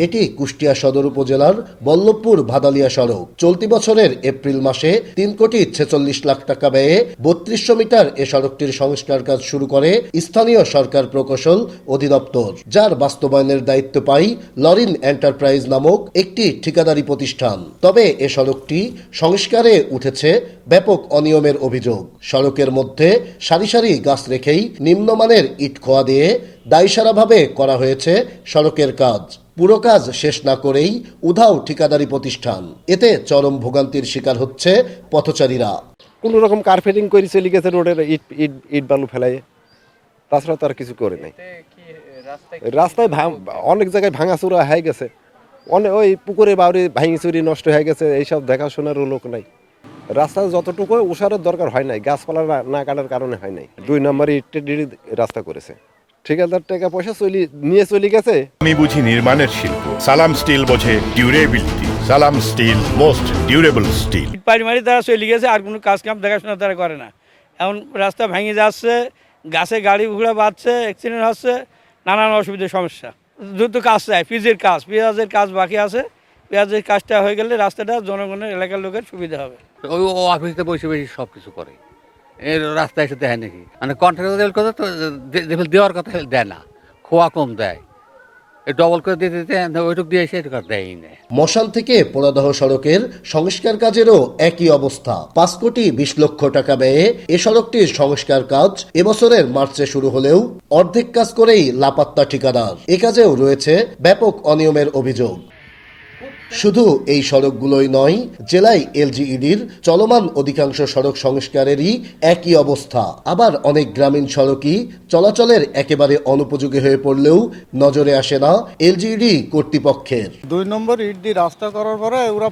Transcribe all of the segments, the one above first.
এটি কুষ্টিয়া সদর উপজেলার বল্লভপুর ভাদালিয়া সড়ক। চলতি বছরের এপ্রিল মাসে ৩,৪৬,০০,০০০ টাকা ব্যয়ে ৩২০০ মিটার এ সড়কটির সংস্কার কাজ শুরু করে স্থানীয় সরকার প্রকৌশল অধিদপ্তর, যার বাস্তবায়নের দায়িত্ব পায় লরিন এন্টারপ্রাইজ নামক একটি ঠিকাদারি প্রতিষ্ঠান। তবে এ সড়কটি সংস্কারে উঠেছে ব্যাপক অনিয়মের অভিযোগ। সড়কের মধ্যে সারি সারি গাছ রেখেই নিম্নমানের ইট খোয়া দিয়ে দায়সারাভাবে করা হয়েছে সড়কের কাজ। পুরো কাজ শেষ না করেই উধাও ঠিকাদারি প্রতিষ্ঠান। এতে চরম ভোগান্তির শিকার হচ্ছে পথচারীরা। কোনো রকম কার্পেটিং করে চলে গেছে রোডের ইট বালু ফেলায়, তাছাড়া তো আর কিছু করে নাই। রাস্তায় অনেক জায়গায় ভাঙাচুরা হয়ে গেছে, অনেক ওই পুকুরে বাউরি ভাঙি চুরি নষ্ট হয়ে গেছে, এইসব দেখাশোনারও লোক নাই। রাস্তা যতটুকু ওষারের দরকার হয় নাই, গাছপালা না কাটার কারণে হয় নাই। 2 নম্বরে ইটের রাস্তা করেছে, ঠিকাদার টাকা পয়সা নিয়ে চলে গেছে। আমি বুঝি নির্মাণের শিল্প, সালাম স্টিল বোঝে ডিউরেবিলিটি। সালাম স্টিল, মোস্ট ডিউরেবল স্টিল। পারিমারি তারা চলে গেছে, আর কোনো কাজ কাম দেখাশোনা তারা করে না। এখন রাস্তা ভেঙে যাচ্ছে, গাছে গাড়ি ঘোড়া বাঁধছে, অ্যাক্সিডেন্ট হচ্ছে, নানান অসুবিধার সমস্যা। দ্রুত কাজ চাই, পেঁয়াজের কাজ বাকি আছে। পেঁয়াজের কাজটা হয়ে গেলে রাস্তাটা জনগণের এলাকার লোকের সুবিধা হবে। ওই অফিসে বসে বসে সব কিছু করে, এর রাস্তায় এসে দেয় নাকি? মানে কন্ট্রাক্টর কথা তো দেওয়ার কথা দেয় না, খোয়া কম দেয়, ডবল করে দিতে ওইটুক দিয়ে এসে দেয়ই না। মশাল থেকে পোড়াদহ সড়কের সংস্কার কাজেরও একই অবস্থা। 5,20,00,000 টাকা ব্যয়ে এ সড়কটির সংস্কার কাজ এবছরের মার্চে শুরু হলেও অর্ধেক কাজ করেই লাপাত্তা ঠিকাদার। এ কাজেও রয়েছে ব্যাপক অনিয়মের অভিযোগ। শুধু এই সড়কগুলোই নয়, জেলায় এলজিইডির চলমান অধিকাংশ সড়ক সংস্কারেরই একই অবস্থা। আবার অনেক গ্রামীণ সড়কই চলাচলের একেবারে অনুপযোগী হয়ে পড়লেও নজরে আসে না এলজিইডি কর্তৃপক্ষের। 2 নম্বর ইট দিয়ে রাস্তা করার পরে ওরা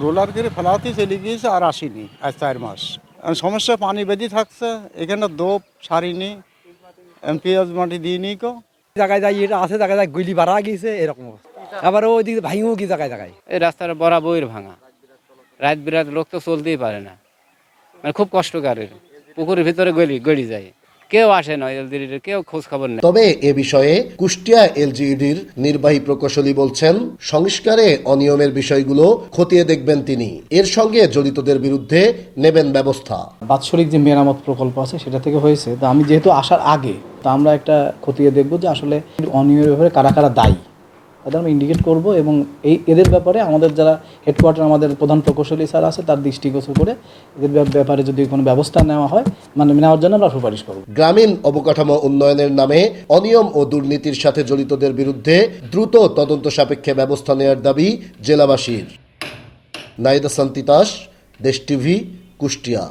রোলার করে ফেলাতে চলে গিয়েছে, আর আসেনি আজ 4 মাস। সমস্যা পানি বেঁধে থাকছে, এখানে দোপ সারিনি, পেঁয়াজ মাটি দিইনি। জায়গায় যাই এটা আছে, জায়গায় যাই গুলি বাড়া গিয়েছে, এরকম আবার ওইদিকে ভাঙিও কি জায়গায় জায়গায়। এই রাস্তার বরাবর ভাঙা, রাত বিরাত লোক তো চলতেই পারে না, মানে খুব কষ্টকরের। পুকুরের ভিতরে গড়ি যায়, কেউ আসে না, এলজিইডির কেউ খোঁজ খবর নেই। তবে এ বিষয়ে কুষ্টিয়া এলজিইডির নির্বাহী প্রকৌশলী বলছেন, সংস্কারে অনিয়মের বিষয়গুলো খতিয়ে দেখবেন তিনি। এর সঙ্গে জড়িতদের বিরুদ্ধে নেবেন ব্যবস্থা। বাৎসরিক যে মেরামত প্রকল্প আছে সেটা থেকে হয়েছে, তো আমি যেহেতু আসার আগে তো আমরা একটা খতিয়ে দেখব যে আসলে অনিয়মের ব্যাপারে কারা কারা দায়ী, তাদের আমরা ইন্ডিকেট করব এবং এদের ব্যাপারে আমাদের যারা হেডকোয়ার্টার আমাদের প্রধান প্রকৌশলী স্যার আছে তার দৃষ্টিগোচর করে এদের ব্যাপারে যদি কোনো ব্যবস্থা নেওয়া হয়, মানে নেওয়ার জন্য আমরা সুপারিশ করব। গ্রামীণ অবকাঠামো উন্নয়নের নামে অনিয়ম ও দুর্নীতির সাথে জড়িতদের বিরুদ্ধে দ্রুত তদন্ত সাপেক্ষে ব্যবস্থা নেওয়ার দাবি জেলাবাসীর। নাইদা সান্তিতাস, দেশ টিভি, কুষ্টিয়া।